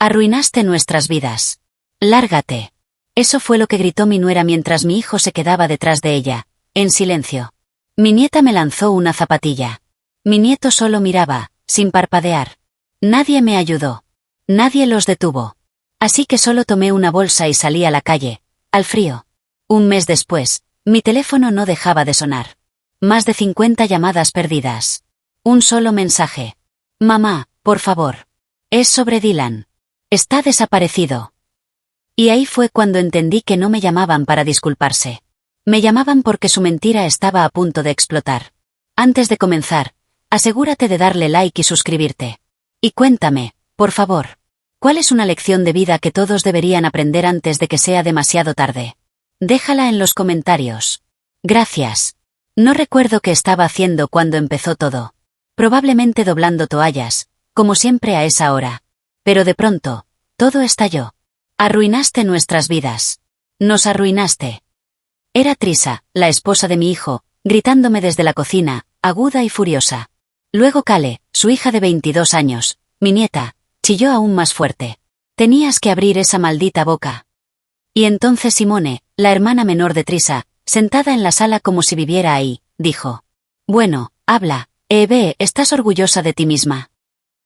Arruinaste nuestras vidas. Lárgate. Eso fue lo que gritó mi nuera mientras mi hijo se quedaba detrás de ella, en silencio. Mi nieta me lanzó una zapatilla. Mi nieto solo miraba, sin parpadear. Nadie me ayudó. Nadie los detuvo. Así que solo tomé una bolsa y salí a la calle, al frío. Un mes después, mi teléfono no dejaba de sonar. Más de 50 llamadas perdidas. Un solo mensaje. Mamá, por favor. Es sobre Dylan. Está desaparecido. Y ahí fue cuando entendí que no me llamaban para disculparse. Me llamaban porque su mentira estaba a punto de explotar. Antes de comenzar, asegúrate de darle like y suscribirte. Y cuéntame, por favor, ¿cuál es una lección de vida que todos deberían aprender antes de que sea demasiado tarde? Déjala en los comentarios. Gracias. No recuerdo qué estaba haciendo cuando empezó todo. Probablemente doblando toallas, como siempre a esa hora. Pero de pronto, todo estalló. Arruinaste nuestras vidas. Nos arruinaste. Era Trisa, la esposa de mi hijo, gritándome desde la cocina, aguda y furiosa. Luego Kale, su hija de 22 años, mi nieta, chilló aún más fuerte. Tenías que abrir esa maldita boca. Y entonces Simone, la hermana menor de Trisa, sentada en la sala como si viviera ahí, dijo. Bueno, habla, ve, estás orgullosa de ti misma.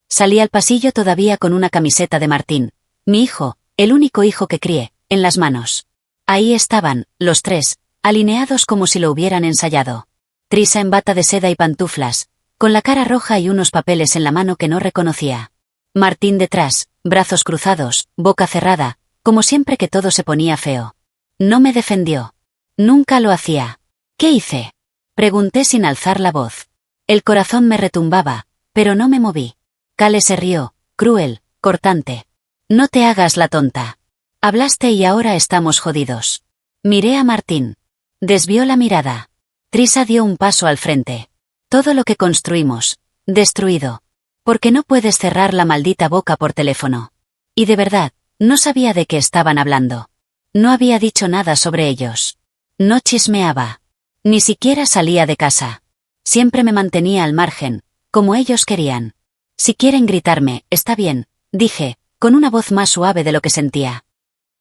Salí al pasillo todavía con una camiseta de Martín, mi hijo, el único hijo que crié, en las manos. Ahí estaban, los tres, alineados como si lo hubieran ensayado. Trisa en bata de seda y pantuflas, con la cara roja y unos papeles en la mano que no reconocía. Martín detrás, brazos cruzados, boca cerrada, como siempre que todo se ponía feo. No me defendió. Nunca lo hacía. ¿Qué hice? Pregunté sin alzar la voz. El corazón me retumbaba, pero no me moví. Kale se rió, cruel, cortante. No te hagas la tonta. Hablaste y ahora estamos jodidos. Miré a Martín. Desvió la mirada. Trisa dio un paso al frente. Todo lo que construimos, destruido. Porque no puedes cerrar la maldita boca por teléfono. Y de verdad, no sabía de qué estaban hablando. No había dicho nada sobre ellos. No chismeaba. Ni siquiera salía de casa. Siempre me mantenía al margen, como ellos querían. Si quieren gritarme, está bien, dije, con una voz más suave de lo que sentía.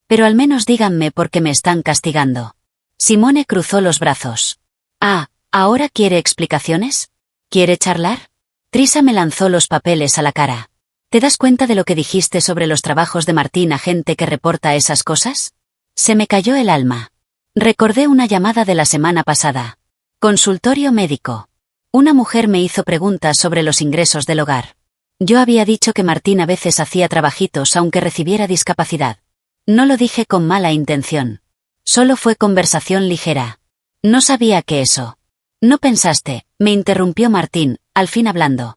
Pero al menos díganme por qué me están castigando. Simone cruzó los brazos. Ah, ¿ahora quiere explicaciones? ¿Quiere charlar? Trisa me lanzó los papeles a la cara. ¿Te das cuenta de lo que dijiste sobre los trabajos de Martín a gente que reporta esas cosas? Se me cayó el alma. Recordé una llamada de la semana pasada. Consultorio médico. Una mujer me hizo preguntas sobre los ingresos del hogar. Yo había dicho que Martín a veces hacía trabajitos aunque recibiera discapacidad. No lo dije con mala intención. Solo fue conversación ligera. No sabía que eso. No pensaste, me interrumpió Martín, al fin hablando.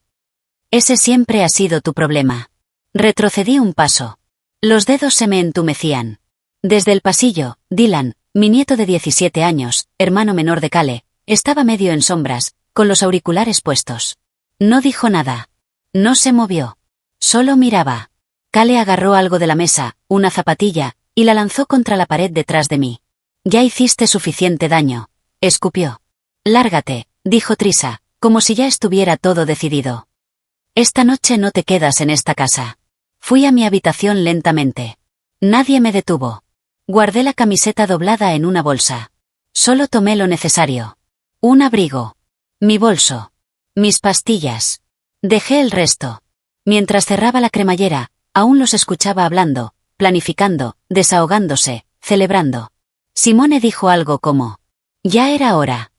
Ese siempre ha sido tu problema. Retrocedí un paso. Los dedos se me entumecían. Desde el pasillo, Dylan, mi nieto de 17 años, hermano menor de Kale, estaba medio en sombras, con los auriculares puestos. No dijo nada. No se movió. Solo miraba. Kale agarró algo de la mesa, una zapatilla, y la lanzó contra la pared detrás de mí. Ya hiciste suficiente daño. Escupió. Lárgate, dijo Trisa, como si ya estuviera todo decidido. Esta noche no te quedas en esta casa. Fui a mi habitación lentamente. Nadie me detuvo. Guardé la camiseta doblada en una bolsa. Solo tomé lo necesario. Un abrigo. Mi bolso. Mis pastillas. Dejé el resto. Mientras cerraba la cremallera, aún los escuchaba hablando, planificando, desahogándose, celebrando. Simone dijo algo como: ya era hora.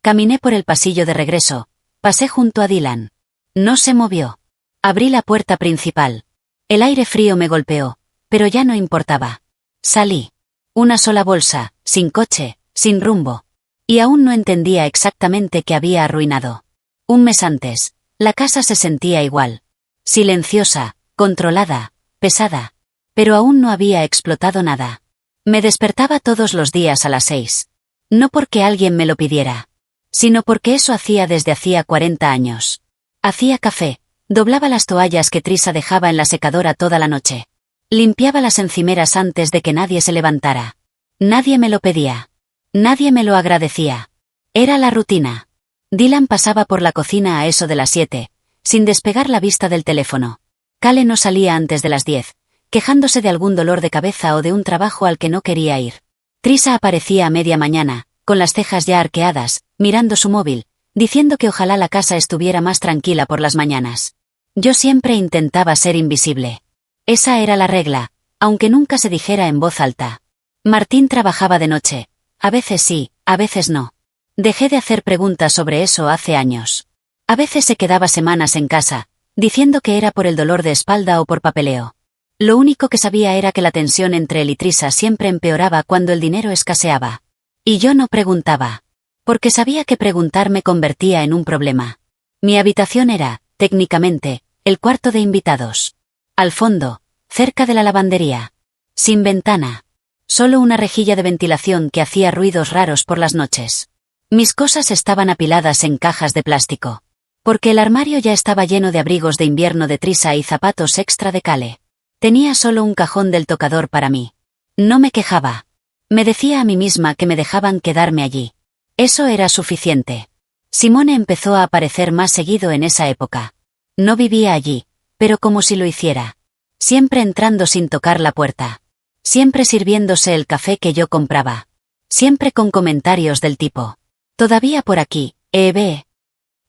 Caminé por el pasillo de regreso, pasé junto a Dylan. No se movió. Abrí la puerta principal. El aire frío me golpeó, pero ya no importaba. Salí. Una sola bolsa, sin coche, sin rumbo. Y aún no entendía exactamente qué había arruinado. Un mes antes, la casa se sentía igual. Silenciosa, controlada, pesada. Pero aún no había explotado nada. Me despertaba todos los días a las 6. No porque alguien me lo pidiera, sino porque eso hacía desde hacía 40 años. Hacía café, doblaba las toallas que Trisa dejaba en la secadora toda la noche. Limpiaba las encimeras antes de que nadie se levantara. Nadie me lo pedía. Nadie me lo agradecía. Era la rutina. Dylan pasaba por la cocina a eso de las 7, sin despegar la vista del teléfono. Kale no salía antes de las 10, quejándose de algún dolor de cabeza o de un trabajo al que no quería ir. Trisa aparecía a media mañana, con las cejas ya arqueadas, mirando su móvil, diciendo que ojalá la casa estuviera más tranquila por las mañanas. Yo siempre intentaba ser invisible. Esa era la regla, aunque nunca se dijera en voz alta. Martín trabajaba de noche. A veces sí, a veces no. Dejé de hacer preguntas sobre eso hace años. A veces se quedaba semanas en casa, diciendo que era por el dolor de espalda o por papeleo. Lo único que sabía era que la tensión entre él y Trisa siempre empeoraba cuando el dinero escaseaba. Y yo no preguntaba. Porque sabía que preguntar me convertía en un problema. Mi habitación era, técnicamente, el cuarto de invitados. Al fondo, cerca de la lavandería. Sin ventana. Solo una rejilla de ventilación que hacía ruidos raros por las noches. Mis cosas estaban apiladas en cajas de plástico. Porque el armario ya estaba lleno de abrigos de invierno de Trisa y zapatos extra de Cale. Tenía solo un cajón del tocador para mí. No me quejaba. Me decía a mí misma que me dejaban quedarme allí. Eso era suficiente. Simone empezó a aparecer más seguido en esa época. No vivía allí, pero como si lo hiciera. Siempre entrando sin tocar la puerta. Siempre sirviéndose el café que yo compraba. Siempre con comentarios del tipo: «Todavía por aquí, ve».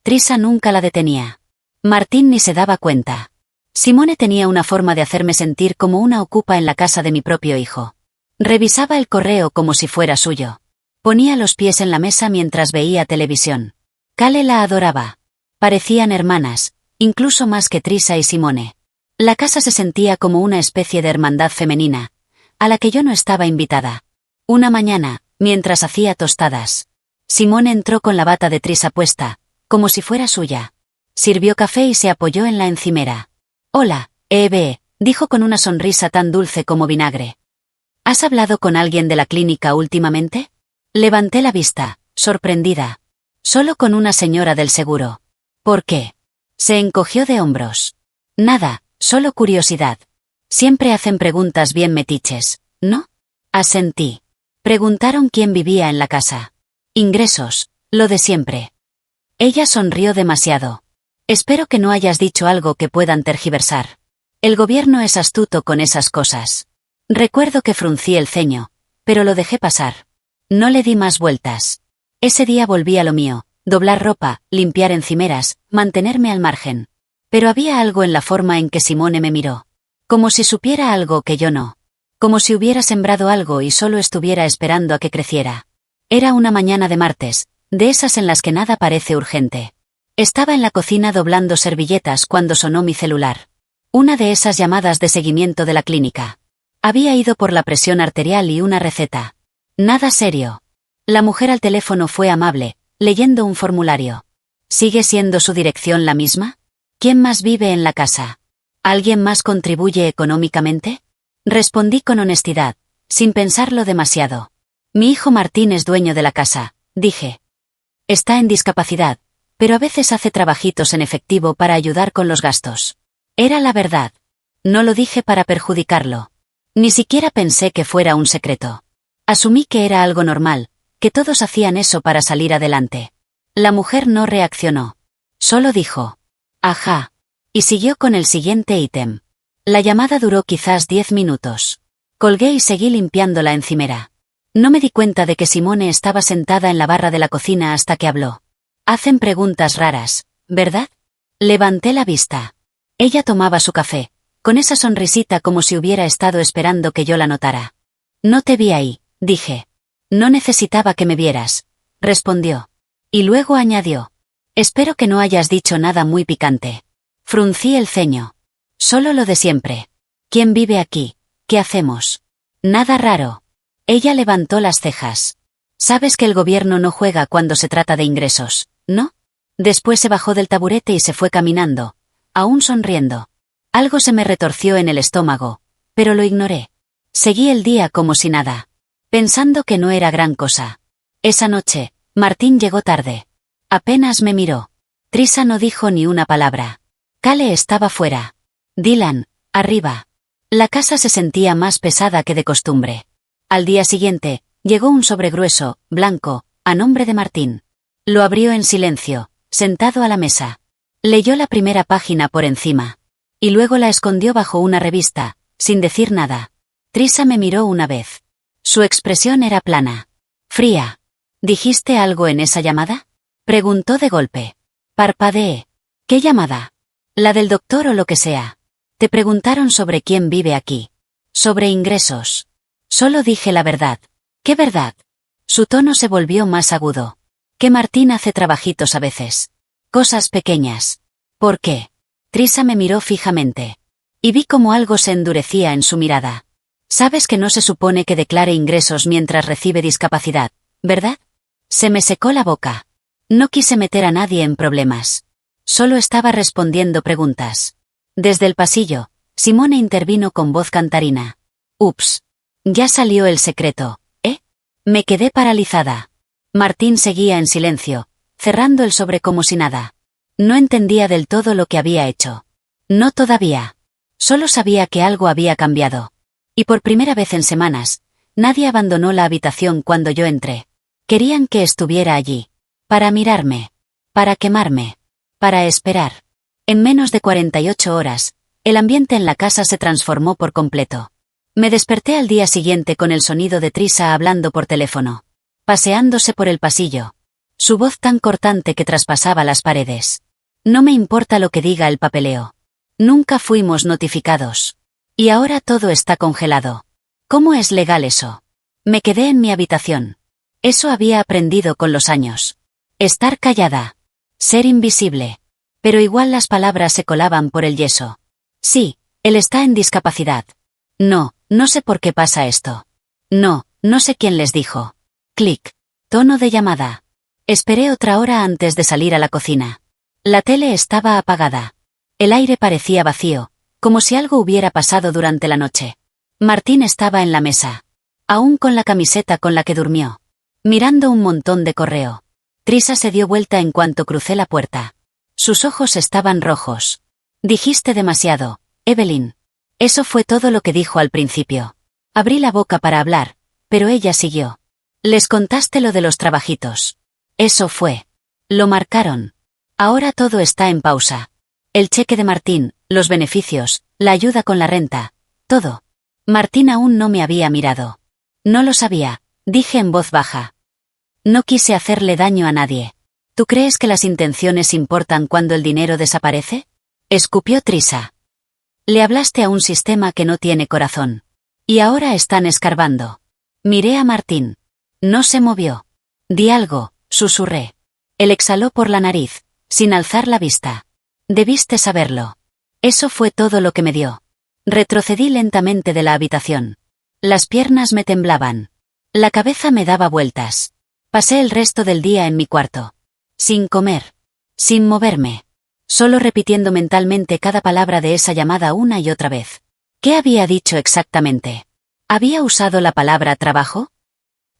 Trisa nunca la detenía. Martín ni se daba cuenta. Simone tenía una forma de hacerme sentir como una ocupa en la casa de mi propio hijo. Revisaba el correo como si fuera suyo. Ponía los pies en la mesa mientras veía televisión. Cale la adoraba. Parecían hermanas, incluso más que Trisa y Simone. La casa se sentía como una especie de hermandad femenina, a la que yo no estaba invitada. Una mañana, mientras hacía tostadas, Simone entró con la bata de Trisa puesta, como si fuera suya. Sirvió café y se apoyó en la encimera. «Hola, Eve», dijo con una sonrisa tan dulce como vinagre. «¿Has hablado con alguien de la clínica últimamente?» Levanté la vista, sorprendida. Solo con una señora del seguro. «¿Por qué?» Se encogió de hombros. «Nada, solo curiosidad. Siempre hacen preguntas bien metiches, ¿no?» Asentí. Preguntaron quién vivía en la casa. «Ingresos, lo de siempre». Ella sonrió demasiado. «Espero que no hayas dicho algo que puedan tergiversar. El gobierno es astuto con esas cosas». Recuerdo que fruncí el ceño, pero lo dejé pasar. No le di más vueltas. Ese día volví a lo mío, doblar ropa, limpiar encimeras, mantenerme al margen. Pero había algo en la forma en que Simone me miró. Como si supiera algo que yo no. Como si hubiera sembrado algo y solo estuviera esperando a que creciera. Era una mañana de martes, de esas en las que nada parece urgente. Estaba en la cocina doblando servilletas cuando sonó mi celular. Una de esas llamadas de seguimiento de la clínica. Había ido por la presión arterial y una receta. Nada serio. La mujer al teléfono fue amable, leyendo un formulario. ¿Sigue siendo su dirección la misma? ¿Quién más vive en la casa? ¿Alguien más contribuye económicamente? Respondí con honestidad, sin pensarlo demasiado. Mi hijo Martín es dueño de la casa, dije. Está en discapacidad, pero a veces hace trabajitos en efectivo para ayudar con los gastos. Era la verdad. No lo dije para perjudicarlo. Ni siquiera pensé que fuera un secreto. Asumí que era algo normal, que todos hacían eso para salir adelante. La mujer no reaccionó. Solo dijo: «Ajá». Y siguió con el siguiente ítem. La llamada duró quizás 10 minutos. Colgué y seguí limpiando la encimera. No me di cuenta de que Simone estaba sentada en la barra de la cocina hasta que habló. «Hacen preguntas raras, ¿verdad?» Levanté la vista. Ella tomaba su café, con esa sonrisita como si hubiera estado esperando que yo la notara. «No te vi ahí», dije. «No necesitaba que me vieras», respondió. Y luego añadió: «Espero que no hayas dicho nada muy picante». Fruncí el ceño. «Solo lo de siempre. ¿Quién vive aquí? ¿Qué hacemos?» «Nada raro». Ella levantó las cejas. «Sabes que el gobierno no juega cuando se trata de ingresos, ¿no?» Después se bajó del taburete y se fue caminando, aún sonriendo. Algo se me retorció en el estómago, pero lo ignoré. Seguí el día como si nada, pensando que no era gran cosa. Esa noche, Martín llegó tarde. Apenas me miró. Trisa no dijo ni una palabra. Cale estaba fuera. Dylan, arriba. La casa se sentía más pesada que de costumbre. Al día siguiente, llegó un sobre grueso, blanco, a nombre de Martín. Lo abrió en silencio, sentado a la mesa. Leyó la primera página por encima. Y luego la escondió bajo una revista, sin decir nada. Trisa me miró una vez. Su expresión era plana. Fría. ¿Dijiste algo en esa llamada? Preguntó de golpe. Parpadeé. ¿Qué llamada? La del doctor o lo que sea. Te preguntaron sobre quién vive aquí. Sobre ingresos. Solo dije la verdad. ¿Qué verdad? Su tono se volvió más agudo. Que Martín hace trabajitos a veces. Cosas pequeñas. ¿Por qué? Trisa me miró fijamente. Y vi como algo se endurecía en su mirada. Sabes que no se supone que declare ingresos mientras recibe discapacidad, ¿verdad? Se me secó la boca. No quise meter a nadie en problemas. Solo estaba respondiendo preguntas. Desde el pasillo, Simone intervino con voz cantarina. Ups. Ya salió el secreto, ¿eh? Me quedé paralizada. Martín seguía en silencio, cerrando el sobre como si nada. No entendía del todo lo que había hecho. No todavía. Solo sabía que algo había cambiado. Y por primera vez en semanas, nadie abandonó la habitación cuando yo entré. Querían que estuviera allí. Para mirarme. Para quemarme. Para esperar. En menos de 48 horas, el ambiente en la casa se transformó por completo. Me desperté al día siguiente con el sonido de Trisa hablando por teléfono. Paseándose por el pasillo. Su voz tan cortante que traspasaba las paredes. No me importa lo que diga el papeleo. Nunca fuimos notificados. Y ahora todo está congelado. ¿Cómo es legal eso? Me quedé en mi habitación. Eso había aprendido con los años. Estar callada. Ser invisible. Pero igual las palabras se colaban por el yeso. Sí, él está en discapacidad. No, no sé por qué pasa esto. No, no sé quién les dijo. Clic. Tono de llamada. Esperé otra hora antes de salir a la cocina. La tele estaba apagada. El aire parecía vacío, como si algo hubiera pasado durante la noche. Martín estaba en la mesa. Aún con la camiseta con la que durmió. Mirando un montón de correo. Trisa se dio vuelta en cuanto crucé la puerta. Sus ojos estaban rojos. Dijiste demasiado, Evelyn. Eso fue todo lo que dijo al principio. Abrí la boca para hablar, pero ella siguió. Les contaste lo de los trabajitos. Eso fue. Lo marcaron. Ahora todo está en pausa. El cheque de Martín, los beneficios, la ayuda con la renta, todo. Martín aún no me había mirado. No lo sabía, dije en voz baja. No quise hacerle daño a nadie. ¿Tú crees que las intenciones importan cuando el dinero desaparece? Escupió Trisa. Le hablaste a un sistema que no tiene corazón. Y ahora están escarbando. Miré a Martín. No se movió. Di algo, susurré. Él exhaló por la nariz, sin alzar la vista. Debiste saberlo. Eso fue todo lo que me dio. Retrocedí lentamente de la habitación. Las piernas me temblaban. La cabeza me daba vueltas. Pasé el resto del día en mi cuarto. Sin comer. Sin moverme. Solo repitiendo mentalmente cada palabra de esa llamada una y otra vez. ¿Qué había dicho exactamente? ¿Había usado la palabra trabajo?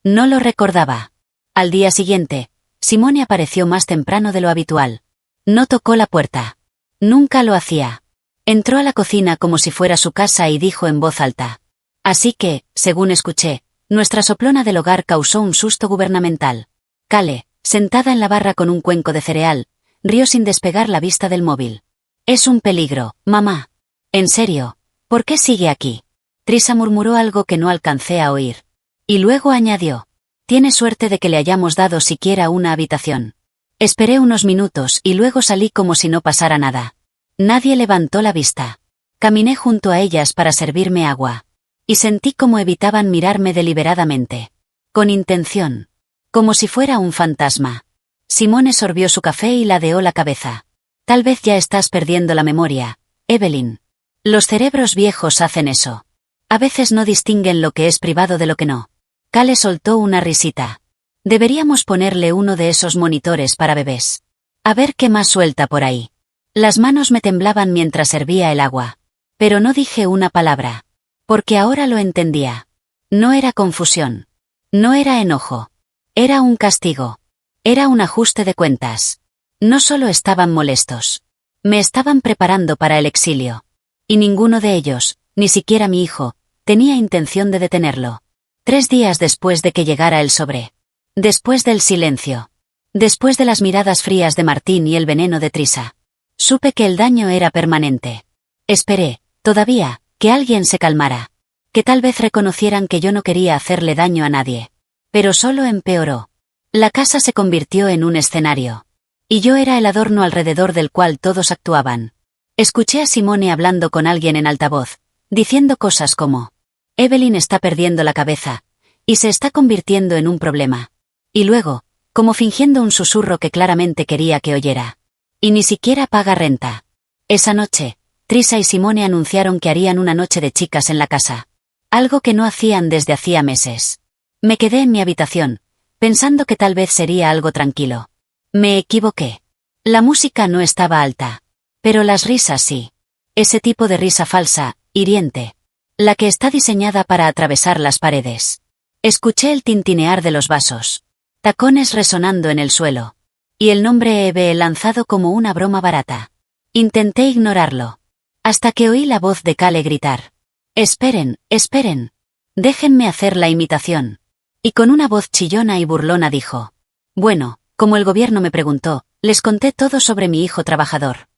No lo recordaba. Al día siguiente, Simone apareció más temprano de lo habitual. No tocó la puerta. Nunca lo hacía. Entró a la cocina como si fuera su casa y dijo en voz alta. Así que, según escuché, nuestra soplona del hogar causó un susto gubernamental. Kale, sentada en la barra con un cuenco de cereal, rió sin despegar la vista del móvil. Es un peligro, mamá. En serio, ¿por qué sigue aquí? Trisa murmuró algo que no alcancé a oír. Y luego añadió. Tiene suerte de que le hayamos dado siquiera una habitación. Esperé unos minutos y luego salí como si no pasara nada. Nadie levantó la vista. Caminé junto a ellas para servirme agua. Y sentí como evitaban mirarme deliberadamente. Con intención. Como si fuera un fantasma. Simone sorbió su café y ladeó la cabeza. Tal vez ya estás perdiendo la memoria, Evelyn. Los cerebros viejos hacen eso. A veces no distinguen lo que es privado de lo que no. Kale soltó una risita. Deberíamos ponerle uno de esos monitores para bebés. A ver qué más suelta por ahí. Las manos me temblaban mientras servía el agua. Pero no dije una palabra. Porque ahora lo entendía. No era confusión. No era enojo. Era un castigo. Era un ajuste de cuentas. No solo estaban molestos. Me estaban preparando para el exilio. Y ninguno de ellos, ni siquiera mi hijo, tenía intención de detenerlo. 3 días después de que llegara el sobre. Después del silencio. Después de las miradas frías de Martín y el veneno de Trisa. Supe que el daño era permanente. Esperé, todavía, Que alguien se calmara. Que tal vez reconocieran que yo no quería hacerle daño a nadie. Pero solo empeoró. La casa se convirtió en un escenario. Y yo era el adorno alrededor del cual todos actuaban. Escuché a Simone hablando con alguien en altavoz, diciendo cosas como: Evelyn está perdiendo la cabeza, y se está convirtiendo en un problema. Y luego, como fingiendo un susurro que claramente quería que oyera: y ni siquiera paga renta. Esa noche, Trisa y Simone anunciaron que harían una noche de chicas en la casa. Algo que no hacían desde hacía meses. Me quedé en mi habitación, pensando que tal vez sería algo tranquilo. Me equivoqué. La música no estaba alta. Pero las risas sí. Ese tipo de risa falsa, hiriente. La que está diseñada para atravesar las paredes. Escuché el tintinear de los vasos. Tacones resonando en el suelo. Y el nombre Eve lanzado como una broma barata. Intenté ignorarlo. Hasta que oí la voz de Cale gritar: Esperen, esperen. Déjenme hacer la imitación. Y con una voz chillona y burlona dijo: Bueno, como el gobierno me preguntó, les conté todo sobre mi hijo trabajador.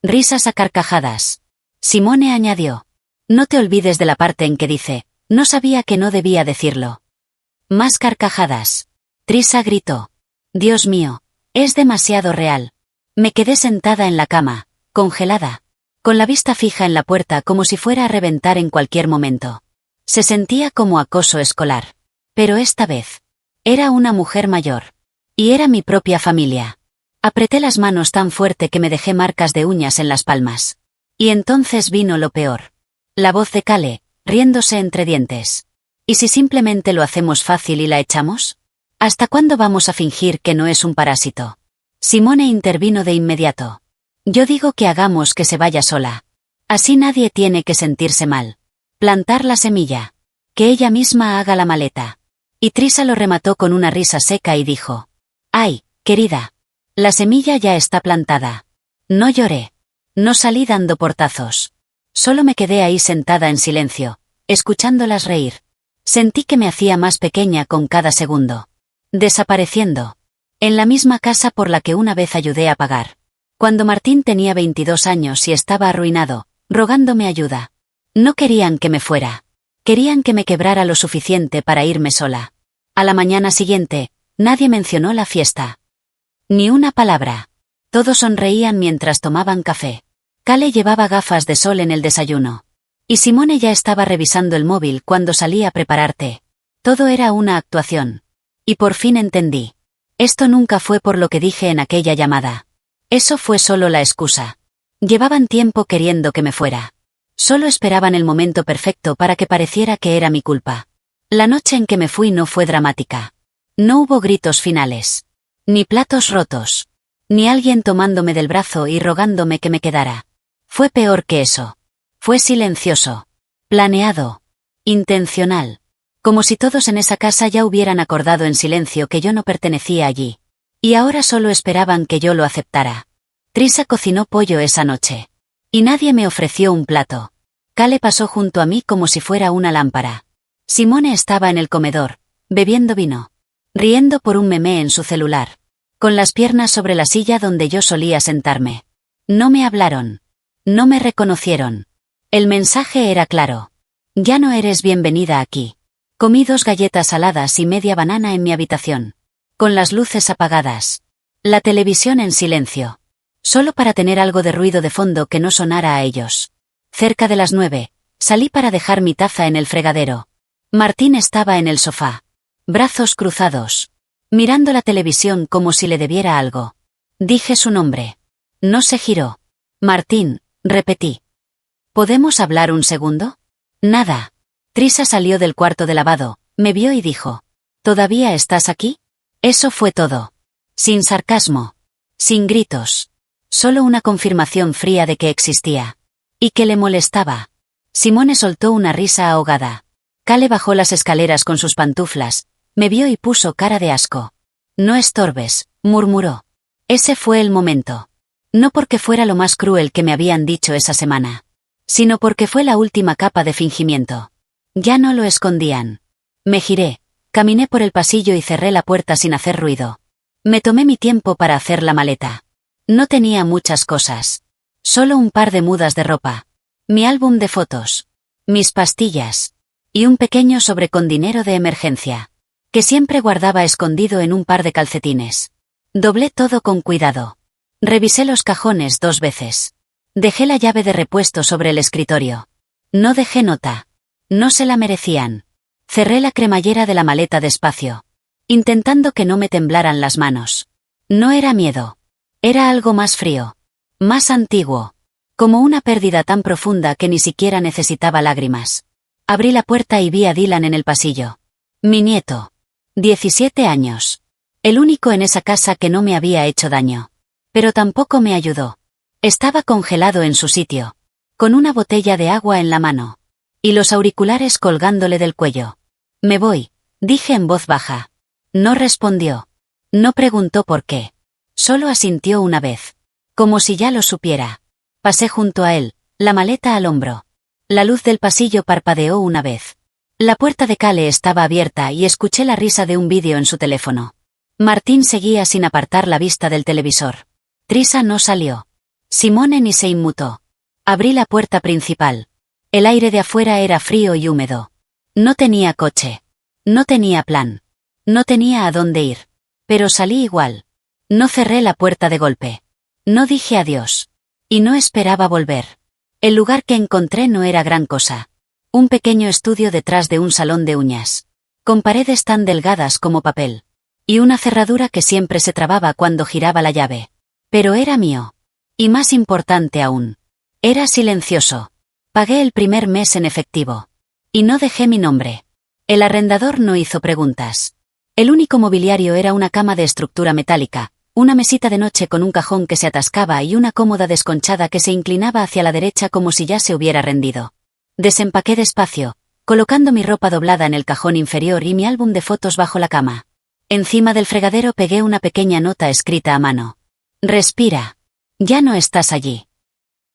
Risas a carcajadas. Simone añadió: No te olvides de la parte en que dice: No sabía que no debía decirlo. Más carcajadas. Trisa gritó: Dios mío, es demasiado real. Me quedé sentada en la cama, congelada, con la vista fija en la puerta como si fuera a reventar en cualquier momento. Se sentía como acoso escolar. Pero esta vez, era una mujer mayor. Y era mi propia familia. Apreté las manos tan fuerte que me dejé marcas de uñas en las palmas. Y entonces vino lo peor. La voz de Cale, riéndose entre dientes. ¿Y si simplemente lo hacemos fácil y la echamos? ¿Hasta cuándo vamos a fingir que no es un parásito? Simone intervino de inmediato. Yo digo que hagamos que se vaya sola. Así nadie tiene que sentirse mal. Plantar la semilla. Que ella misma haga la maleta. Y Trisa lo remató con una risa seca y dijo: Ay, querida. La semilla ya está plantada. No lloré. No salí dando portazos. Solo me quedé ahí sentada en silencio, escuchándolas reír. Sentí que me hacía más pequeña con cada segundo. Desapareciendo. En la misma casa por la que una vez ayudé a pagar. Cuando Martín tenía 22 años y estaba arruinado, rogándome ayuda. No querían que me fuera. Querían que me quebrara lo suficiente para irme sola. A la mañana siguiente, nadie mencionó la fiesta. Ni una palabra. Todos sonreían mientras tomaban café. Cale llevaba gafas de sol en el desayuno. Y Simone ya estaba revisando el móvil cuando salí a preparar té. Todo era una actuación. Y por fin entendí. Esto nunca fue por lo que dije en aquella llamada. Eso fue solo la excusa. Llevaban tiempo queriendo que me fuera. Solo esperaban el momento perfecto para que pareciera que era mi culpa. La noche en que me fui no fue dramática. No hubo gritos finales. Ni platos rotos. Ni alguien tomándome del brazo y rogándome que me quedara. Fue peor que eso. Fue silencioso. Planeado. Intencional. Como si todos en esa casa ya hubieran acordado en silencio que yo no pertenecía allí. Y ahora solo esperaban que yo lo aceptara. Trisa cocinó pollo esa noche. Y nadie me ofreció un plato. Cale pasó junto a mí como si fuera una lámpara. Simone estaba en el comedor, bebiendo vino. Riendo por un meme en su celular. Con las piernas sobre la silla donde yo solía sentarme. No me hablaron. No me reconocieron. El mensaje era claro. Ya no eres bienvenida aquí. Comí 2 galletas saladas y media banana en mi habitación. Con las luces apagadas. La televisión en silencio. Solo para tener algo de ruido de fondo que no sonara a ellos. Cerca de las 9, salí para dejar mi taza en el fregadero. Martín estaba en el sofá. Brazos cruzados. Mirando la televisión como si le debiera algo. Dije su nombre. No se giró. Martín, repetí. ¿Podemos hablar un segundo? Nada. Trisa salió del cuarto de lavado, me vio y dijo: ¿Todavía estás aquí? Eso fue todo. Sin sarcasmo. Sin gritos. Solo una confirmación fría de que existía. Y que le molestaba. Simone soltó una risa ahogada. Cale bajó las escaleras con sus pantuflas, me vio y puso cara de asco. No estorbes, murmuró. Ese fue el momento. No porque fuera lo más cruel que me habían dicho esa semana. Sino porque fue la última capa de fingimiento. Ya no lo escondían. Me giré, caminé por el pasillo y cerré la puerta sin hacer ruido. Me tomé mi tiempo para hacer la maleta. No tenía muchas cosas. Solo un par de mudas de ropa. Mi álbum de fotos. mis pastillas. Y un pequeño sobre con dinero de emergencia, que siempre guardaba escondido en un par de calcetines. Doblé todo con cuidado. Revisé los cajones 2 veces. Dejé la llave de repuesto sobre el escritorio. No dejé nota. No se la merecían. Cerré la cremallera de la maleta despacio, intentando que no me temblaran las manos. No era miedo. Era algo más frío. Más antiguo. Como una pérdida tan profunda que ni siquiera necesitaba lágrimas. Abrí la puerta y vi a Dylan en el pasillo. Mi nieto. 17 años. El único en esa casa que no me había hecho daño. Pero tampoco me ayudó. Estaba congelado en su sitio, con una botella de agua en la mano. Y los auriculares colgándole del cuello. Me voy, dije en voz baja. No respondió. No preguntó por qué. Solo asintió una vez. Como si ya lo supiera. Pasé junto a él, la maleta al hombro. La luz del pasillo parpadeó una vez. La puerta de Cale estaba abierta y escuché la risa de un vídeo en su teléfono. Martín seguía sin apartar la vista del televisor. Trisa no salió. Simone ni se inmutó. Abrí la puerta principal. El aire de afuera era frío y húmedo. No tenía coche. No tenía plan. No tenía a dónde ir. Pero salí igual. No cerré la puerta de golpe. No dije adiós. Y no esperaba volver. El lugar que encontré no era gran cosa. Un pequeño estudio detrás de un salón de uñas. Con paredes tan delgadas como papel. Y una cerradura que siempre se trababa cuando giraba la llave. Pero era mío. Y más importante aún. Era silencioso. Pagué el primer mes en efectivo. Y no dejé mi nombre. El arrendador no hizo preguntas. El único mobiliario era una cama de estructura metálica, una mesita de noche con un cajón que se atascaba y una cómoda desconchada que se inclinaba hacia la derecha como si ya se hubiera rendido. Desempaqué despacio, colocando mi ropa doblada en el cajón inferior y mi álbum de fotos bajo la cama. Encima del fregadero pegué una pequeña nota escrita a mano. Respira. Ya no estás allí.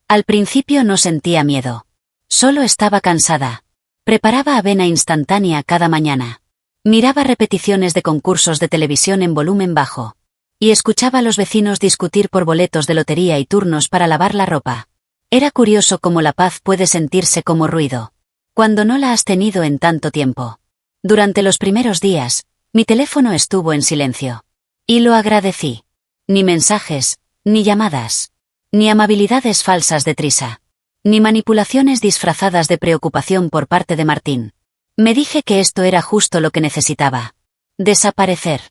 Al principio no sentía miedo. Solo estaba cansada. Preparaba avena instantánea cada mañana. Miraba repeticiones de concursos de televisión en volumen bajo. Y escuchaba a los vecinos discutir por boletos de lotería y turnos para lavar la ropa. Era curioso cómo la paz puede sentirse como ruido. Cuando no la has tenido en tanto tiempo. Durante los primeros días, mi teléfono estuvo en silencio. Y lo agradecí. Ni mensajes, ni llamadas. Ni amabilidades falsas de Trisa. Ni manipulaciones disfrazadas de preocupación por parte de Martín. Me dije que esto era justo lo que necesitaba. Desaparecer.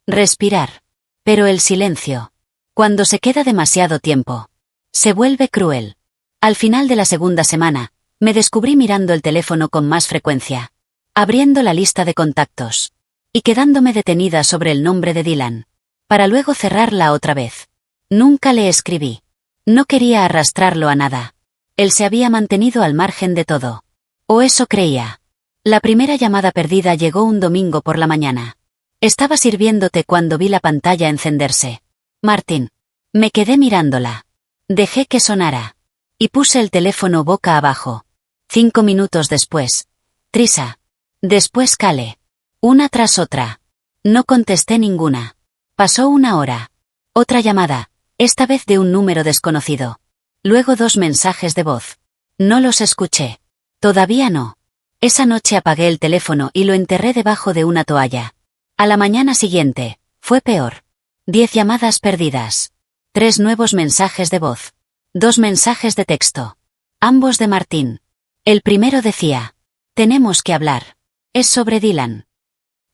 Respirar. Pero el silencio. Cuando se queda demasiado tiempo. Se vuelve cruel. Al final de la segunda semana, me descubrí mirando el teléfono con más frecuencia. Abriendo la lista de contactos. Y quedándome detenida sobre el nombre de Dylan. Para luego cerrarla otra vez. Nunca le escribí. No quería arrastrarlo a nada. Él se había mantenido al margen de todo. O eso creía. La primera llamada perdida llegó un domingo por la mañana. Estaba sirviéndote cuando vi la pantalla encenderse. Martín. Me quedé mirándola. Dejé que sonara. Y puse el teléfono boca abajo. 5 minutos después. Trisa. Después Cale. Una tras otra. No contesté ninguna. Pasó 1 hora. Otra llamada, esta vez de un número desconocido. Luego 2 mensajes de voz. No los escuché. Todavía no. Esa noche apagué el teléfono y lo enterré debajo de una toalla. A la mañana siguiente, fue peor. 10 llamadas perdidas. 3 nuevos mensajes de voz. 2 mensajes de texto. Ambos de Martín. El primero decía: tenemos que hablar. Es sobre Dylan.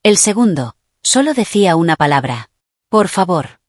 El segundo, solo decía una palabra. Por favor.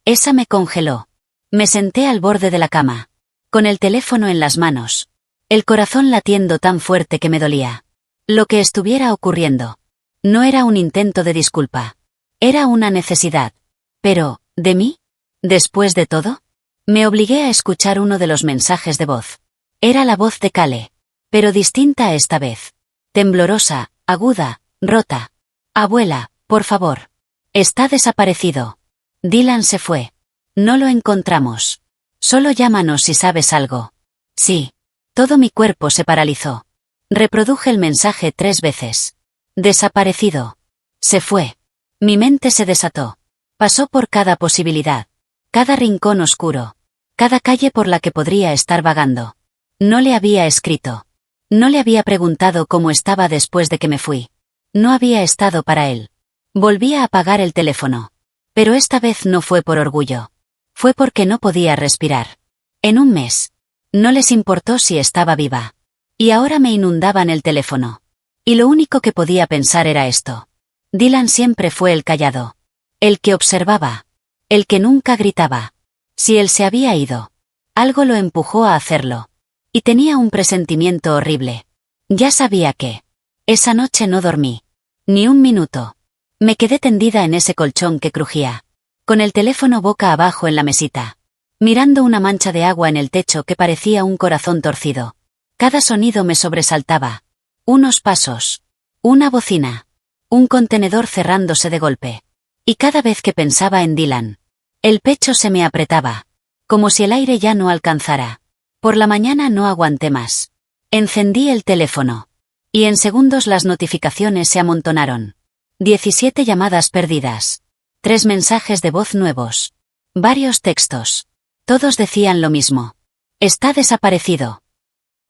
Esa me congeló. Me senté al borde de la cama. Con el teléfono en las manos. El corazón latiendo tan fuerte que me dolía. Lo que estuviera ocurriendo. No era un intento de disculpa. Era una necesidad. Pero, ¿de mí? ¿Después de todo? Me obligué a escuchar uno de los mensajes de voz. Era la voz de Cale. Pero distinta esta vez. Temblorosa, aguda, rota. Abuela, por favor. Está desaparecido. Dylan se fue. No lo encontramos. Solo llámanos si sabes algo. Sí. Todo mi cuerpo se paralizó. Reproduje el mensaje 3 veces. Desaparecido. Se fue. Mi mente se desató. Pasó por cada posibilidad. Cada rincón oscuro. Cada calle por la que podría estar vagando. No le había escrito. No le había preguntado cómo estaba después de que me fui. No había estado para él. Volví a apagar el teléfono. Pero esta vez no fue por orgullo. Fue porque no podía respirar. En un mes. No les importó si estaba viva. Y ahora me inundaban el teléfono. Y lo único que podía pensar era esto. Dylan siempre fue el callado. El que observaba. El que nunca gritaba. Si él se había ido. Algo lo empujó a hacerlo. Y tenía un presentimiento horrible. Ya sabía que. Esa noche no dormí. Ni un minuto. Me quedé tendida en ese colchón que crujía. Con el teléfono boca abajo en la mesita. Mirando una mancha de agua en el techo que parecía un corazón torcido. Cada sonido me sobresaltaba. Unos pasos. Una bocina. Un contenedor cerrándose de golpe. Y cada vez que pensaba en Dylan. El pecho se me apretaba. Como si el aire ya no alcanzara. Por la mañana no aguanté más. Encendí el teléfono. Y en segundos las notificaciones se amontonaron. 17 llamadas perdidas. 3 mensajes de voz nuevos. Varios textos. Todos decían lo mismo. Está desaparecido.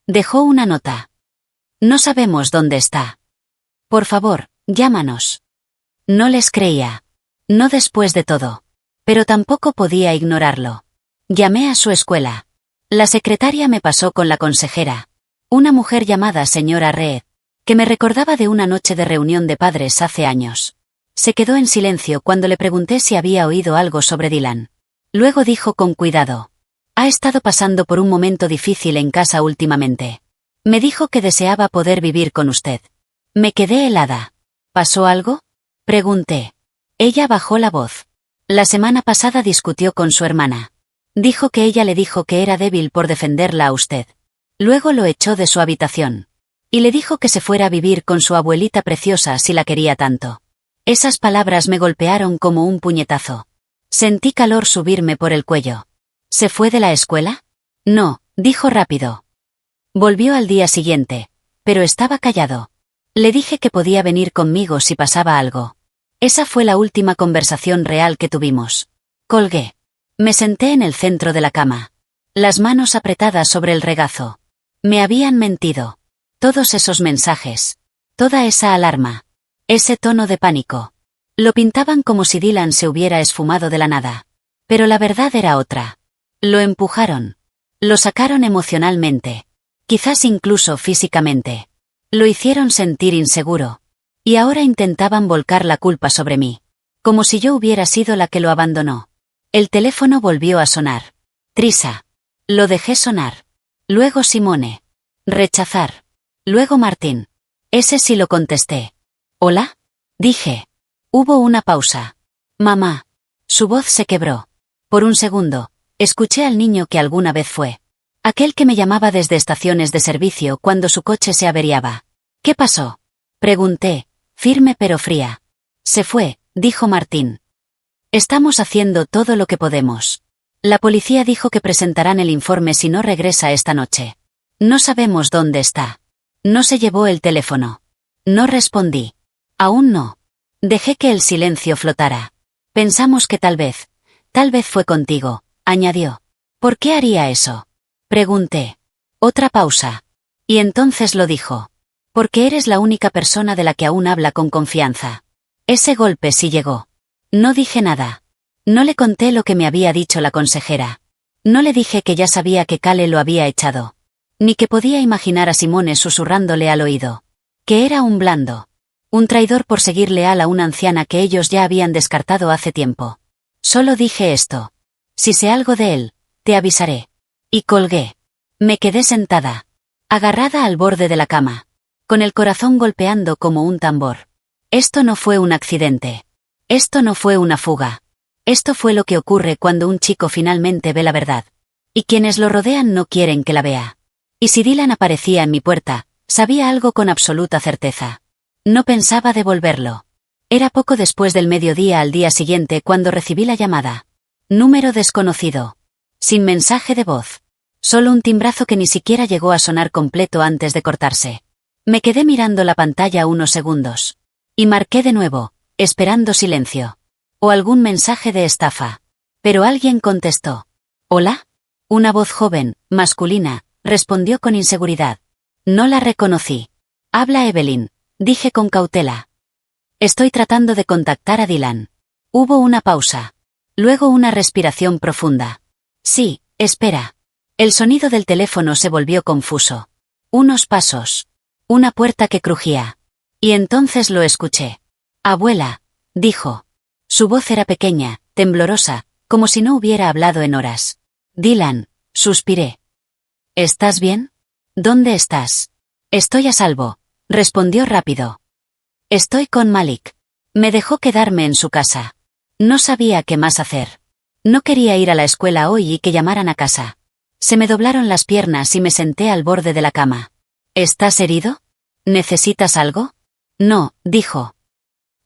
Dejó una nota. No sabemos dónde está. Por favor, llámanos. No les creía. No después de todo. Pero tampoco podía ignorarlo. Llamé a su escuela. La secretaria me pasó con la consejera. Una mujer llamada señora Reed, que me recordaba de una noche de reunión de padres hace años. Se quedó en silencio cuando le pregunté si había oído algo sobre Dylan. Luego dijo con cuidado. Ha estado pasando por un momento difícil en casa últimamente. Me dijo que deseaba poder vivir con usted. Me quedé helada. ¿Pasó algo? Pregunté. Ella bajó la voz. La semana pasada discutió con su hermana. Dijo que ella le dijo que era débil por defenderla a usted. Luego lo echó de su habitación. Y le dijo que se fuera a vivir con su abuelita preciosa si la quería tanto. Esas palabras me golpearon como un puñetazo. Sentí calor subirme por el cuello. ¿Se fue de la escuela? No, dijo rápido. Volvió al día siguiente, pero estaba callado. Le dije que podía venir conmigo si pasaba algo. Esa fue la última conversación real que tuvimos. Colgué. Me senté en el centro de la cama. Las manos apretadas sobre el regazo. Me habían mentido. Todos esos mensajes. Toda esa alarma. Ese tono de pánico. Lo pintaban como si Dylan se hubiera esfumado de la nada. Pero la verdad era otra. Lo empujaron. Lo sacaron emocionalmente. Quizás incluso físicamente. Lo hicieron sentir inseguro. Y ahora intentaban volcar la culpa sobre mí. Como si yo hubiera sido la que lo abandonó. El teléfono volvió a sonar. Trisa. Lo dejé sonar. Luego Simone. Rechazar. Luego Martín. Ese sí lo contesté. ¿Hola? Dije. Hubo una pausa. Mamá. Su voz se quebró. Por un segundo, escuché al niño que alguna vez fue. Aquel que me llamaba desde estaciones de servicio cuando su coche se averiaba. ¿Qué pasó? Pregunté, firme pero fría. Se fue, dijo Martín. Estamos haciendo todo lo que podemos. La policía dijo que presentarán el informe si no regresa esta noche. No sabemos dónde está. No se llevó el teléfono. No respondí. Aún no. Dejé que el silencio flotara. Pensamos que tal vez fue contigo, añadió. ¿Por qué haría eso? Pregunté. Otra pausa. Y entonces lo dijo. Porque eres la única persona de la que aún habla con confianza. Ese golpe sí llegó. No dije nada. No le conté lo que me había dicho la consejera. No le dije que ya sabía que Cale lo había echado. Ni que podía imaginar a Simone susurrándole al oído. Que era un blando. Un traidor por seguir leal a una anciana que ellos ya habían descartado hace tiempo. Solo dije esto. Si sé algo de él, te avisaré. Y colgué. Me quedé sentada. Agarrada al borde de la cama. Con el corazón golpeando como un tambor. Esto no fue un accidente. Esto no fue una fuga. Esto fue lo que ocurre cuando un chico finalmente ve la verdad. Y quienes lo rodean no quieren que la vea. Y si Dylan aparecía en mi puerta, sabía algo con absoluta certeza. No pensaba devolverlo. Era poco después del mediodía al día siguiente cuando recibí la llamada. Número desconocido. Sin mensaje de voz. Solo un timbrazo que ni siquiera llegó a sonar completo antes de cortarse. Me quedé mirando la pantalla unos segundos. Y marqué de nuevo, esperando silencio. O algún mensaje de estafa. Pero alguien contestó. ¿Hola? Una voz joven, masculina, respondió con inseguridad. No la reconocí. Habla Evelyn, dije con cautela. Estoy tratando de contactar a Dylan. Hubo una pausa. Luego una respiración profunda. Sí, espera. El sonido del teléfono se volvió confuso. Unos pasos. Una puerta que crujía. Y entonces lo escuché. Abuela, dijo. Su voz era pequeña, temblorosa, como si no hubiera hablado en horas. Dylan, suspiré. ¿Estás bien? ¿Dónde estás? Estoy a salvo, respondió rápido. Estoy con Malik. Me dejó quedarme en su casa. No sabía qué más hacer. No quería ir a la escuela hoy y que llamaran a casa. Se me doblaron las piernas y me senté al borde de la cama. ¿Estás herido? ¿Necesitas algo? No, dijo.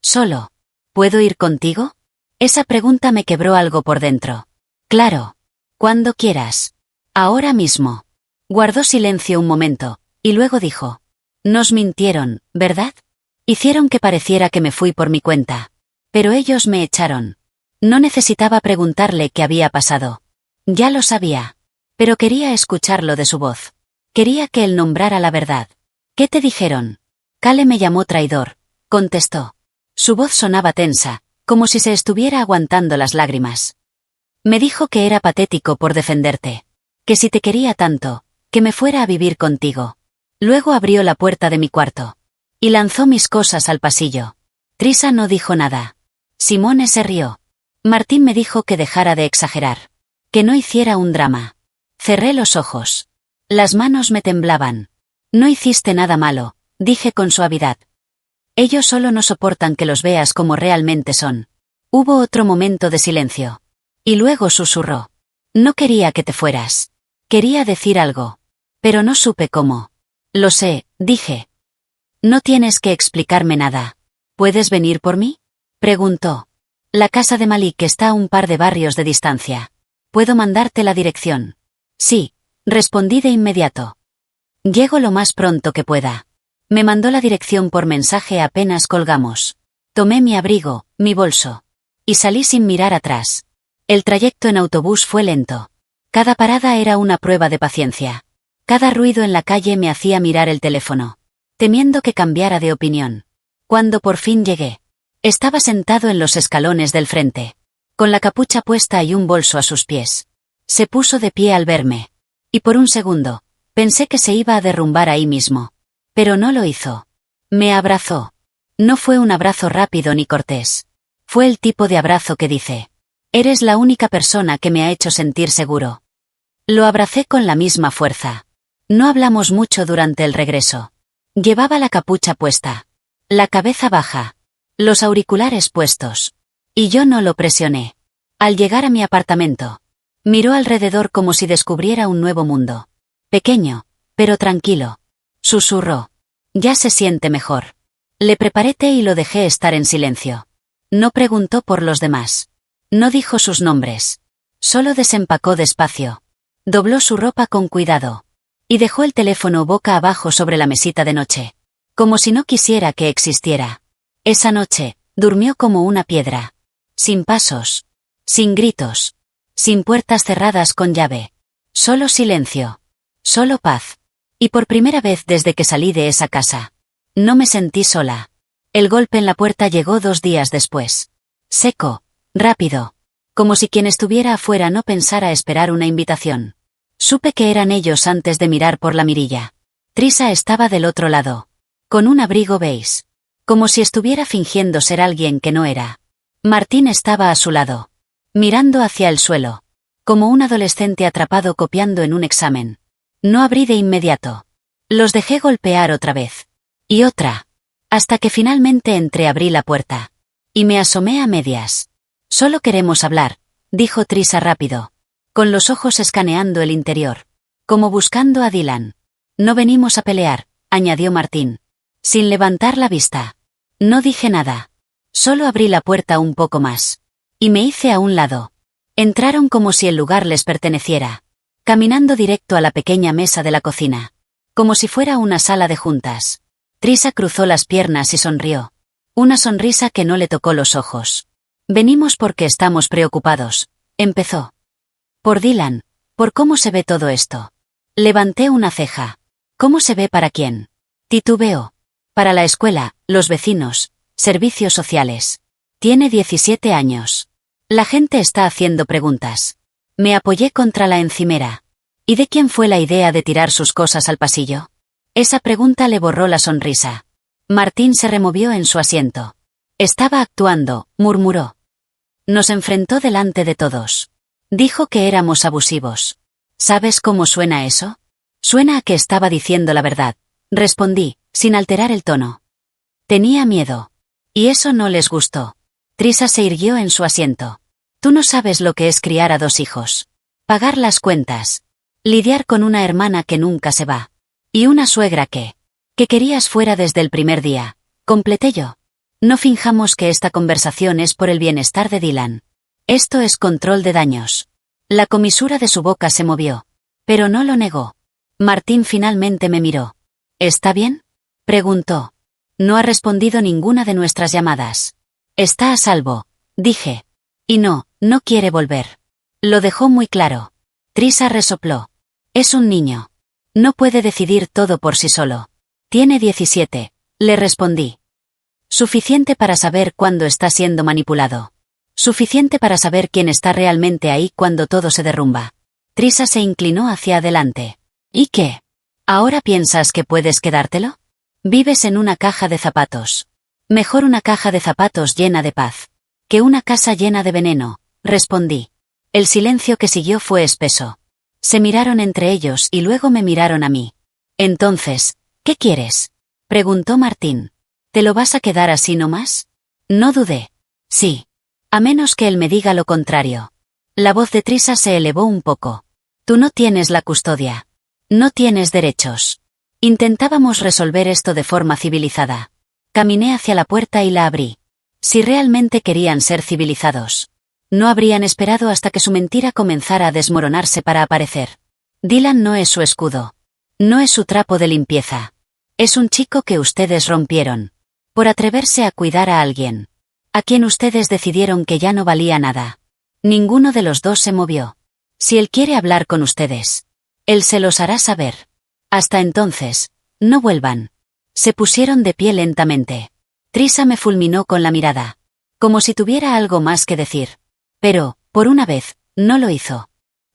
Solo. ¿Puedo ir contigo? Esa pregunta me quebró algo por dentro. Claro. Cuando quieras. Ahora mismo. Guardó silencio un momento, y luego dijo. Nos mintieron, ¿verdad? Hicieron que pareciera que me fui por mi cuenta. Pero ellos me echaron. No necesitaba preguntarle qué había pasado. Ya lo sabía. Pero quería escucharlo de su voz. Quería que él nombrara la verdad. ¿Qué te dijeron? Cale me llamó traidor, contestó. Su voz sonaba tensa, como si se estuviera aguantando las lágrimas. Me dijo que era patético por defenderte. Que si te quería tanto, que me fuera a vivir contigo. Luego abrió la puerta de mi cuarto. Y lanzó mis cosas al pasillo. Trisa no dijo nada. Simone se rió. Martín me dijo que dejara de exagerar. Que no hiciera un drama. Cerré los ojos. Las manos me temblaban. No hiciste nada malo, dije con suavidad. Ellos solo no soportan que los veas como realmente son. Hubo otro momento de silencio. Y luego susurró. No quería que te fueras. Quería decir algo. Pero no supe cómo. Lo sé, dije. No tienes que explicarme nada. ¿Puedes venir por mí? Preguntó. La casa de Malik está a un par de barrios de distancia. ¿Puedo mandarte la dirección? Sí, respondí de inmediato. Llego lo más pronto que pueda. Me mandó la dirección por mensaje apenas colgamos. Tomé mi abrigo, mi bolso. Y salí sin mirar atrás. El trayecto en autobús fue lento. Cada parada era una prueba de paciencia. Cada ruido en la calle me hacía mirar el teléfono, temiendo que cambiara de opinión. Cuando por fin llegué, estaba sentado en los escalones del frente, con la capucha puesta y un bolso a sus pies. Se puso de pie al verme. Y por un segundo, pensé que se iba a derrumbar ahí mismo. Pero no lo hizo. Me abrazó. No fue un abrazo rápido ni cortés. Fue el tipo de abrazo que dice: eres la única persona que me ha hecho sentir seguro. Lo abracé con la misma fuerza. No hablamos mucho durante el regreso. Llevaba la capucha puesta, la cabeza baja, los auriculares puestos. Y yo no lo presioné. Al llegar a mi apartamento, miró alrededor como si descubriera un nuevo mundo. Pequeño, pero tranquilo. Susurró. Ya se siente mejor. Le preparé té y lo dejé estar en silencio. No preguntó por los demás. No dijo sus nombres. Solo desempacó despacio. Dobló su ropa con cuidado. Y dejó el teléfono boca abajo sobre la mesita de noche. Como si no quisiera que existiera. Esa noche, durmió como una piedra. Sin pasos. Sin gritos. Sin puertas cerradas con llave. Solo silencio. Solo paz. Y por primera vez desde que salí de esa casa, no me sentí sola. El golpe en la puerta llegó 2 días después. Seco, rápido. Como si quien estuviera afuera no pensara esperar una invitación. Supe que eran ellos antes de mirar por la mirilla. Trisa estaba del otro lado. Con un abrigo beige. Como si estuviera fingiendo ser alguien que no era. Martín estaba a su lado. Mirando hacia el suelo. Como un adolescente atrapado copiando en un examen. No abrí de inmediato. Los dejé golpear otra vez. Y otra. Hasta que finalmente entreabrí la puerta. Y me asomé a medias. Solo queremos hablar, dijo Trisa rápido. Con los ojos escaneando el interior. Como buscando a Dylan. No venimos a pelear, añadió Martín. Sin levantar la vista. No dije nada. Solo abrí la puerta un poco más. Y me hice a un lado. Entraron como si el lugar les perteneciera. Caminando directo a la pequeña mesa de la cocina. Como si fuera una sala de juntas. Trisa cruzó las piernas y sonrió. Una sonrisa que no le tocó los ojos. Venimos porque estamos preocupados, empezó. Por Dylan, por cómo se ve todo esto. Levanté una ceja. ¿Cómo se ve para quién? Titubeó. Para la escuela, los vecinos, servicios sociales. Tiene 17 años. La gente está haciendo preguntas. Me apoyé contra la encimera. ¿Y de quién fue la idea de tirar sus cosas al pasillo? Esa pregunta le borró la sonrisa. Martín se removió en su asiento. Estaba actuando, murmuró. Nos enfrentó delante de todos. Dijo que éramos abusivos. ¿Sabes cómo suena eso? Suena a que estaba diciendo la verdad, respondí, sin alterar el tono. Tenía miedo. Y eso no les gustó. Trisa se irguió en su asiento. Tú no sabes lo que es criar a 2 hijos. Pagar las cuentas. Lidiar con una hermana que nunca se va. Y una suegra que querías fuera desde el primer día. Completé yo. No finjamos que esta conversación es por el bienestar de Dylan. Esto es control de daños. La comisura de su boca se movió. Pero no lo negó. Martín finalmente me miró. ¿Está bien? Preguntó. No ha respondido ninguna de nuestras llamadas. Está a salvo, dije. Y no quiere volver. Lo dejó muy claro. Trisa resopló. Es un niño. No puede decidir todo por sí solo. Tiene 17, le respondí. Suficiente para saber cuándo está siendo manipulado. Suficiente para saber quién está realmente ahí cuando todo se derrumba. Trisa se inclinó hacia adelante. ¿Y qué? ¿Ahora piensas que puedes quedártelo? Vives en una caja de zapatos. Mejor una caja de zapatos llena de paz que una casa llena de veneno, respondí. El silencio que siguió fue espeso. Se miraron entre ellos y luego me miraron a mí. Entonces, ¿qué quieres? Preguntó Martín. ¿Te lo vas a quedar así nomás? No dudé. Sí. A menos que él me diga lo contrario. La voz de Trisa se elevó un poco. Tú no tienes la custodia. No tienes derechos. Intentábamos resolver esto de forma civilizada. Caminé hacia la puerta y la abrí. Si realmente querían ser civilizados, no habrían esperado hasta que su mentira comenzara a desmoronarse para aparecer. Dylan no es su escudo. No es su trapo de limpieza. Es un chico que ustedes rompieron. Por atreverse a cuidar a alguien. A quien ustedes decidieron que ya no valía nada. Ninguno de los dos se movió. Si él quiere hablar con ustedes, él se los hará saber. Hasta entonces, no vuelvan. Se pusieron de pie lentamente. Trisa me fulminó con la mirada. Como si tuviera algo más que decir. Pero, por una vez, no lo hizo.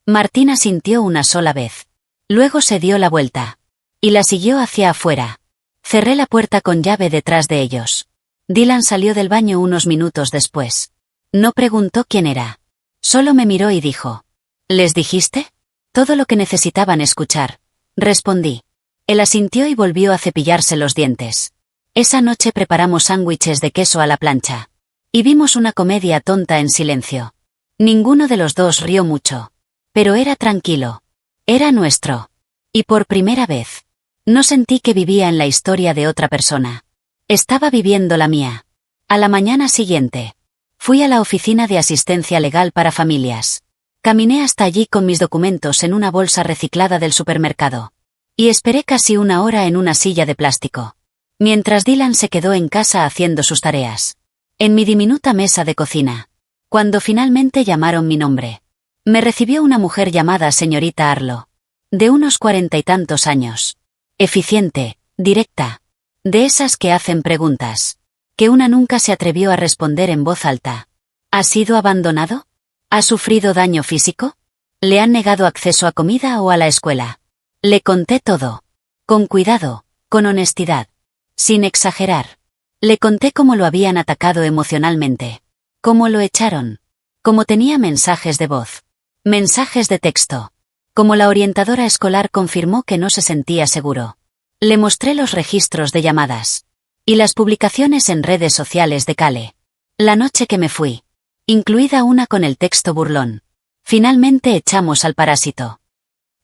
Martín asintió una sola vez. Luego se dio la vuelta. Y la siguió hacia afuera. Cerré la puerta con llave detrás de ellos. Dylan salió del baño unos minutos después. No preguntó quién era. Solo me miró y dijo. ¿Les dijiste? Todo lo que necesitaban escuchar. Respondí. Él asintió y volvió a cepillarse los dientes. Esa noche preparamos sándwiches de queso a la plancha. Y vimos una comedia tonta en silencio. Ninguno de los dos rió mucho. Pero era tranquilo. Era nuestro. Y por primera vez, no sentí que vivía en la historia de otra persona. Estaba viviendo la mía. A la mañana siguiente, fui a la oficina de asistencia legal para familias. Caminé hasta allí con mis documentos en una bolsa reciclada del supermercado. Y esperé casi una hora en una silla de plástico. Mientras Dylan se quedó en casa haciendo sus tareas. En mi diminuta mesa de cocina. Cuando finalmente llamaron mi nombre. Me recibió una mujer llamada señorita Arlo. De unos 40 y tantos años. Eficiente, directa. De esas que hacen preguntas. Que una nunca se atrevió a responder en voz alta. ¿Ha sido abandonado? ¿Ha sufrido daño físico? ¿Le han negado acceso a comida o a la escuela? Le conté todo. Con cuidado, con honestidad. Sin exagerar. Le conté cómo lo habían atacado emocionalmente. Cómo lo echaron. Cómo tenía mensajes de voz. Mensajes de texto. Cómo la orientadora escolar confirmó que no se sentía seguro. Le mostré los registros de llamadas. Y las publicaciones en redes sociales de Cale. La noche que me fui. Incluida una con el texto burlón. Finalmente echamos al parásito.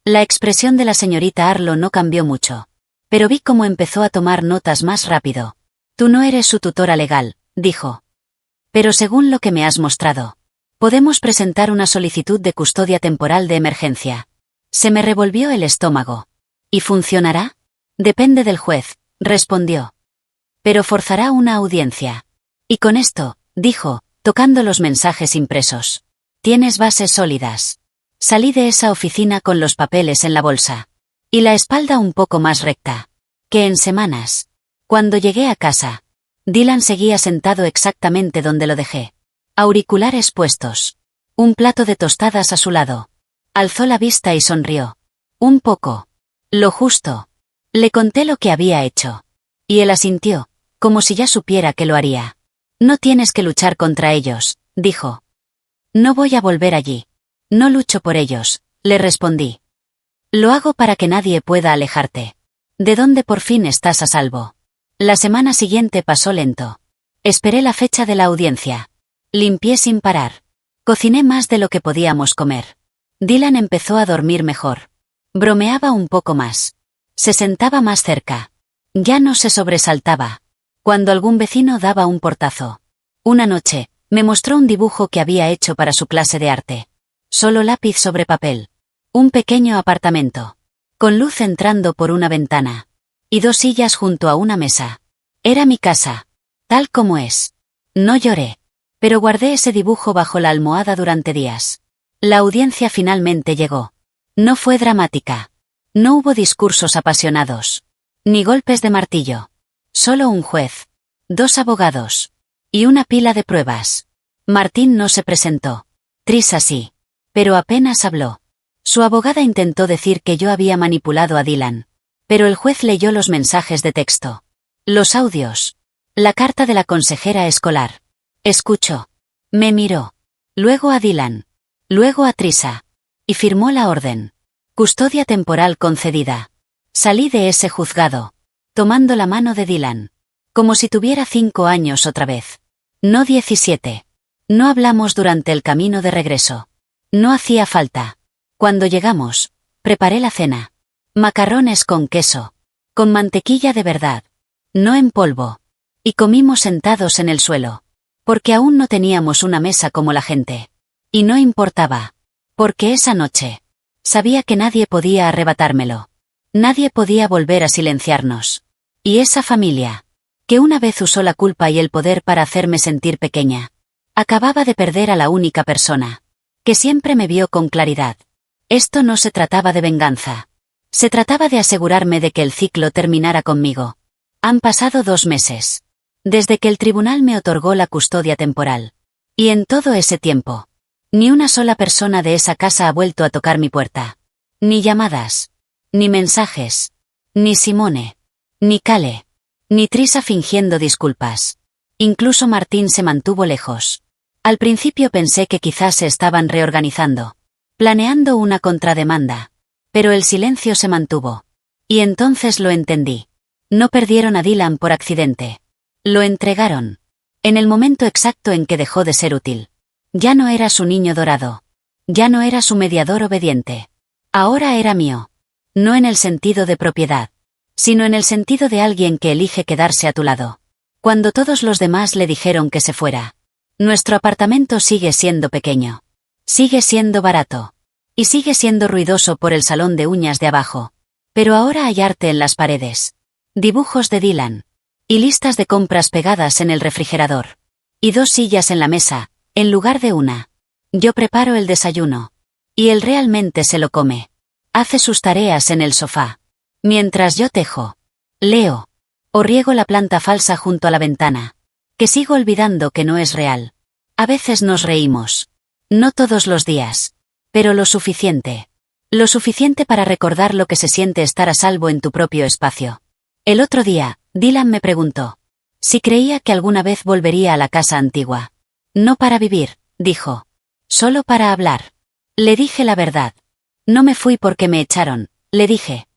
La expresión de la señorita Arlo no cambió mucho. Pero vi cómo empezó a tomar notas más rápido. Tú no eres su tutora legal, dijo. Pero según lo que me has mostrado, podemos presentar una solicitud de custodia temporal de emergencia. Se me revolvió el estómago. ¿Y funcionará? Depende del juez, respondió. Pero forzará una audiencia. Y con esto, dijo, tocando los mensajes impresos. Tienes bases sólidas. Salí de esa oficina con los papeles en la bolsa. Y la espalda un poco más recta que en semanas. Cuando llegué a casa, Dylan seguía sentado exactamente donde lo dejé. Auriculares puestos. Un plato de tostadas a su lado. Alzó la vista y sonrió. Un poco. Lo justo. Le conté lo que había hecho. Y él asintió, como si ya supiera que lo haría. No tienes que luchar contra ellos, dijo. No voy a volver allí. No lucho por ellos, le respondí. Lo hago para que nadie pueda alejarte. De donde por fin estás a salvo. La semana siguiente pasó lento. Esperé la fecha de la audiencia. Limpié sin parar. Cociné más de lo que podíamos comer. Dylan empezó a dormir mejor. Bromeaba un poco más. Se sentaba más cerca. Ya no se sobresaltaba. Cuando algún vecino daba un portazo. Una noche, me mostró un dibujo que había hecho para su clase de arte. Solo lápiz sobre papel. Un pequeño apartamento. Con luz entrando por una ventana. Y 2 sillas junto a una mesa. Era mi casa. Tal como es. No lloré. Pero guardé ese dibujo bajo la almohada durante días. La audiencia finalmente llegó. No fue dramática. No hubo discursos apasionados. Ni golpes de martillo. Solo un juez. 2 abogados. Y una pila de pruebas. Martín no se presentó. Trisa sí. Pero apenas habló. Su abogada intentó decir que yo había manipulado a Dylan. Pero el juez leyó los mensajes de texto. Los audios. La carta de la consejera escolar. Escuchó. Me miró. Luego a Dylan. Luego a Trisa. Y firmó la orden. Custodia temporal concedida. Salí de ese juzgado. Tomando la mano de Dylan. Como si tuviera 5 años otra vez. No 17. No hablamos durante el camino de regreso. No hacía falta. Cuando llegamos, preparé la cena. Macarrones con queso. Con mantequilla de verdad. No en polvo. Y comimos sentados en el suelo. Porque aún no teníamos una mesa como la gente. Y no importaba. Porque esa noche, sabía que nadie podía arrebatármelo. Nadie podía volver a silenciarnos. Y esa familia, que una vez usó la culpa y el poder para hacerme sentir pequeña, acababa de perder a la única persona, que siempre me vio con claridad. Esto no se trataba de venganza. Se trataba de asegurarme de que el ciclo terminara conmigo. Han pasado 2 meses. Desde que el tribunal me otorgó la custodia temporal. Y en todo ese tiempo, ni una sola persona de esa casa ha vuelto a tocar mi puerta. Ni llamadas. Ni mensajes. Ni Simone. Ni Cale. Ni Trisa fingiendo disculpas. Incluso Martín se mantuvo lejos. Al principio pensé que quizás se estaban reorganizando. Planeando una contrademanda. Pero el silencio se mantuvo. Y entonces lo entendí. No perdieron a Dylan por accidente. Lo entregaron. En el momento exacto en que dejó de ser útil. Ya no era su niño dorado. Ya no era su mediador obediente. Ahora era mío. No en el sentido de propiedad, sino en el sentido de alguien que elige quedarse a tu lado. Cuando todos los demás le dijeron que se fuera. Nuestro apartamento sigue siendo pequeño. Sigue siendo barato. Y sigue siendo ruidoso por el salón de uñas de abajo. Pero ahora hay arte en las paredes. Dibujos de Dylan. Y listas de compras pegadas en el refrigerador. Y 2 sillas en la mesa, en lugar de una. Yo preparo el desayuno. Y él realmente se lo come. Hace sus tareas en el sofá. Mientras yo tejo. Leo. O riego la planta falsa junto a la ventana. Que sigo olvidando que no es real. A veces nos reímos. No todos los días. Pero lo suficiente. Lo suficiente para recordar lo que se siente estar a salvo en tu propio espacio. El otro día, Dylan me preguntó si creía que alguna vez volvería a la casa antigua. No para vivir, dijo. Solo para hablar. Le dije la verdad. No me fui porque me echaron, le dije.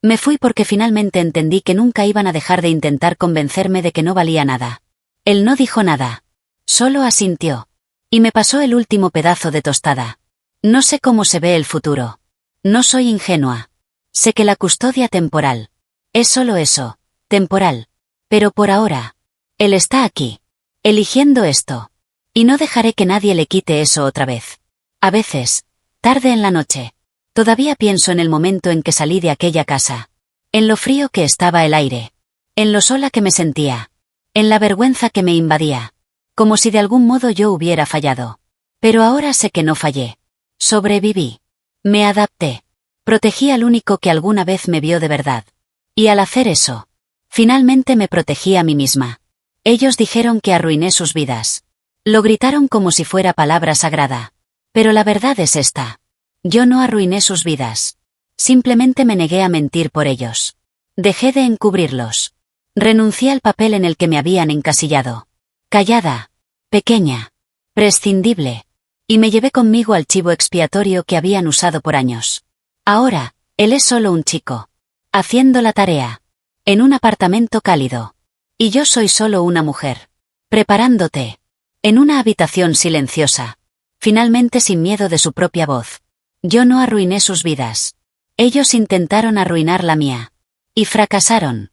Me fui porque finalmente entendí que nunca iban a dejar de intentar convencerme de que no valía nada. Él no dijo nada. Solo asintió. Y me pasó el último pedazo de tostada. No sé cómo se ve el futuro. No soy ingenua. Sé que la custodia temporal. Es solo eso, temporal. Pero por ahora, él está aquí. Eligiendo esto. Y no dejaré que nadie le quite eso otra vez. A veces, tarde en la noche, todavía pienso en el momento en que salí de aquella casa. En lo frío que estaba el aire. En lo sola que me sentía. En la vergüenza que me invadía. Como si de algún modo yo hubiera fallado. Pero ahora sé que no fallé. Sobreviví. Me adapté. Protegí al único que alguna vez me vio de verdad. Y al hacer eso, finalmente me protegí a mí misma. Ellos dijeron que arruiné sus vidas. Lo gritaron como si fuera palabra sagrada. Pero la verdad es esta. Yo no arruiné sus vidas. Simplemente me negué a mentir por ellos. Dejé de encubrirlos. Renuncié al papel en el que me habían encasillado. Callada. Pequeña. Prescindible. Y me llevé conmigo al chivo expiatorio que habían usado por años. Ahora, él es solo un chico. Haciendo la tarea. En un apartamento cálido. Y yo soy solo una mujer. Preparándote. En una habitación silenciosa. Finalmente sin miedo de su propia voz. Yo no arruiné sus vidas. Ellos intentaron arruinar la mía. Y fracasaron.